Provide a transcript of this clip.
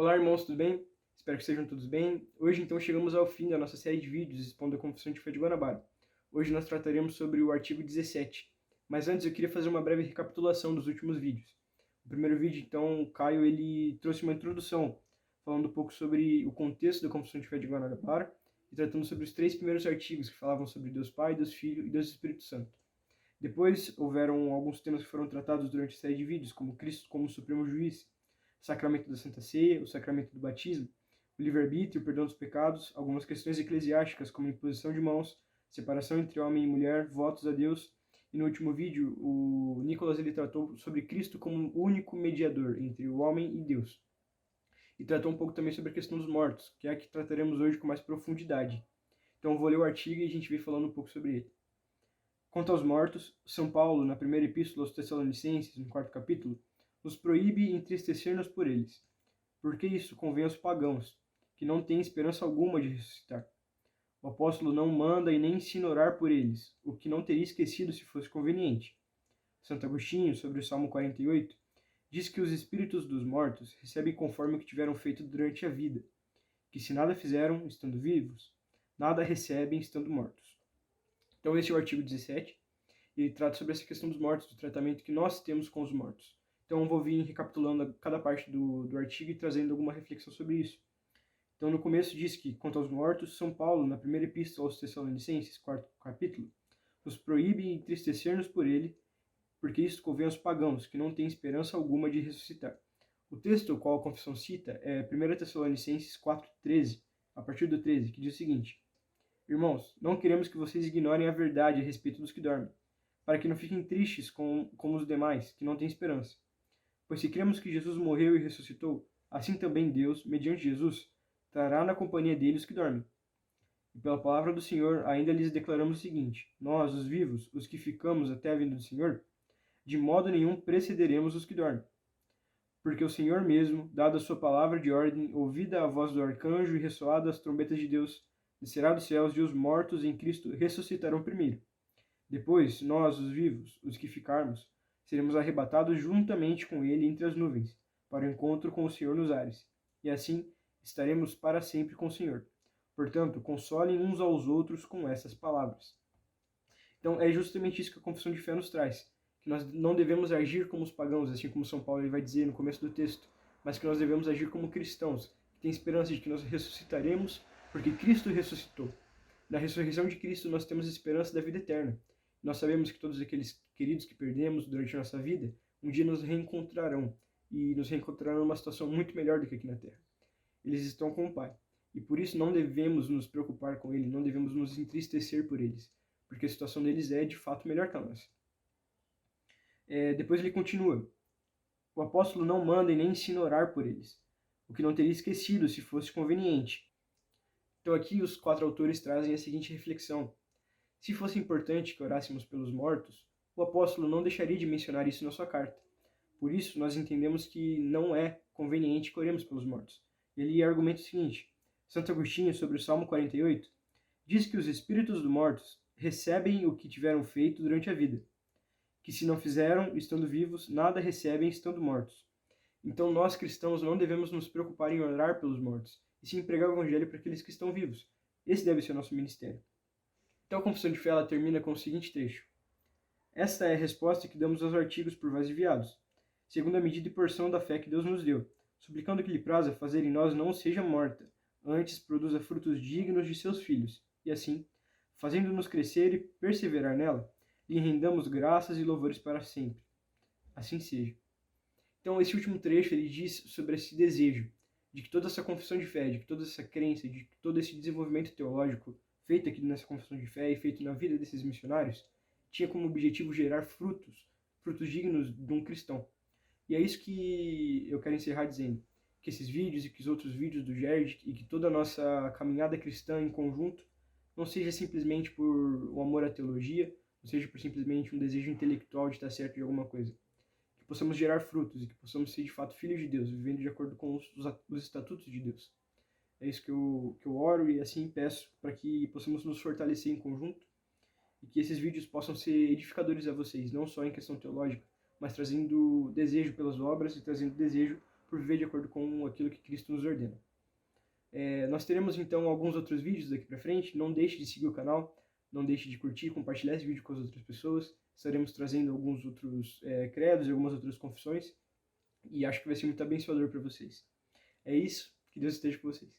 Olá, irmãos, tudo bem? Espero que estejam todos bem. Hoje, então, chegamos ao fim da nossa série de vídeos expondo a Confissão de Fé de Guanabara. Hoje nós trataremos sobre o artigo 17, mas antes eu queria fazer uma breve recapitulação dos últimos vídeos. No primeiro vídeo, então, o Caio ele trouxe uma introdução, falando um pouco sobre o contexto da Confissão de Fé de Guanabara e tratando sobre os 3 primeiros artigos que falavam sobre Deus Pai, Deus Filho e Deus Espírito Santo. Depois, houveram alguns temas que foram tratados durante a série de vídeos, como Cristo como Supremo Juiz, o sacramento da Santa Ceia, o sacramento do batismo, o livre-arbítrio, o perdão dos pecados, algumas questões eclesiásticas, como imposição de mãos, separação entre homem e mulher, votos a Deus. E no último vídeo, o Nicolas ele tratou sobre Cristo como o único mediador entre o homem e Deus. E tratou um pouco também sobre a questão dos mortos, que é a que trataremos hoje com mais profundidade. Então eu vou ler o artigo e a gente vai falando um pouco sobre ele. Quanto aos mortos, São Paulo, na primeira epístola aos Tessalonicenses, no 4º capítulo, nos proíbe entristecer-nos por eles, porque isso convém aos pagãos, que não têm esperança alguma de ressuscitar. O apóstolo não manda e nem ensina orar por eles, o que não teria esquecido se fosse conveniente. Santo Agostinho, sobre o Salmo 48, diz que os espíritos dos mortos recebem conforme o que tiveram feito durante a vida, que se nada fizeram, estando vivos, nada recebem, estando mortos. Então esse é o artigo 17, ele trata sobre essa questão dos mortos, do tratamento que nós temos com os mortos. Então eu vou vir recapitulando cada parte do artigo e trazendo alguma reflexão sobre isso. Então no começo diz que, quanto aos mortos, São Paulo, na primeira epístola aos Tessalonicenses, 4º capítulo, nos proíbe entristecer-nos por ele, porque isso convém aos pagãos, que não têm esperança alguma de ressuscitar. O texto ao qual a confissão cita é 1 Tessalonicenses 4,13, a partir do 13, que diz o seguinte: Irmãos, não queremos que vocês ignorem a verdade a respeito dos que dormem, para que não fiquem tristes como os demais, que não têm esperança. Pois se cremos que Jesus morreu e ressuscitou, assim também Deus, mediante Jesus, trará na companhia deles que dormem. E pela palavra do Senhor ainda lhes declaramos o seguinte: nós, os vivos, os que ficamos até a vinda do Senhor, de modo nenhum precederemos os que dormem. Porque o Senhor mesmo, dada a sua palavra de ordem, ouvida a voz do arcanjo e ressoada as trombetas de Deus, descerá dos céus e os mortos em Cristo ressuscitarão primeiro. Depois, nós, os vivos, os que ficarmos, seremos arrebatados juntamente com ele entre as nuvens, para o encontro com o Senhor nos ares. E assim estaremos para sempre com o Senhor. Portanto, consolem uns aos outros com essas palavras. Então, é justamente isso que a confissão de fé nos traz. Que nós não devemos agir como os pagãos, assim como São Paulo ele vai dizer no começo do texto, mas que nós devemos agir como cristãos, que têm esperança de que nós ressuscitaremos, porque Cristo ressuscitou. Na ressurreição de Cristo nós temos esperança da vida eterna. Nós sabemos que todos aqueles queridos que perdemos durante a nossa vida, um dia nos reencontrarão, e nos reencontrarão numa situação muito melhor do que aqui na Terra. Eles estão com o Pai, e por isso não devemos nos preocupar com Ele, não devemos nos entristecer por eles, porque a situação deles é de fato melhor que a nossa. Depois ele continua: o apóstolo não manda e nem ensina a orar por eles, o que não teria esquecido se fosse conveniente. Então aqui os 4 autores trazem a seguinte reflexão: se fosse importante que orássemos pelos mortos, o apóstolo não deixaria de mencionar isso na sua carta. Por isso, nós entendemos que não é conveniente que oremos pelos mortos. Ele argumenta o seguinte: Santo Agostinho, sobre o Salmo 48, diz que os espíritos dos mortos recebem o que tiveram feito durante a vida, que se não fizeram, estando vivos, nada recebem, estando mortos. Então nós, cristãos, não devemos nos preocupar em orar pelos mortos, e sim pregar o evangelho para aqueles que estão vivos. Esse deve ser o nosso ministério. Então a confissão de fé ela termina com o seguinte trecho: esta é a resposta que damos aos artigos por vós enviados, segundo a medida e porção da fé que Deus nos deu, suplicando que lhe praza fazer em nós não seja morta, antes produza frutos dignos de seus filhos, e assim, fazendo-nos crescer e perseverar nela, lhe rendamos graças e louvores para sempre. Assim seja. Então esse último trecho ele diz sobre esse desejo de que toda essa confissão de fé, de que toda essa crença, de que todo esse desenvolvimento teológico feito aqui nessa confissão de fé e feito na vida desses missionários, tinha como objetivo gerar frutos dignos de um cristão. E é isso que eu quero encerrar dizendo, que esses vídeos e que os outros vídeos do Gerd e que toda a nossa caminhada cristã em conjunto não seja simplesmente por um amor à teologia, não seja por simplesmente um desejo intelectual de estar certo de alguma coisa. Que possamos gerar frutos e que possamos ser de fato filhos de Deus, vivendo de acordo com os estatutos de Deus. É isso que eu oro e assim peço para que possamos nos fortalecer em conjunto e que esses vídeos possam ser edificadores a vocês, não só em questão teológica, mas trazendo desejo pelas obras e trazendo desejo por viver de acordo com aquilo que Cristo nos ordena. Nós teremos então alguns outros vídeos daqui para frente. Não deixe de seguir o canal, não deixe de curtir e compartilhar esse vídeo com as outras pessoas. Estaremos trazendo alguns outros credos e algumas outras confissões, e acho que vai ser muito abençoador para vocês. É isso, que Deus esteja com vocês.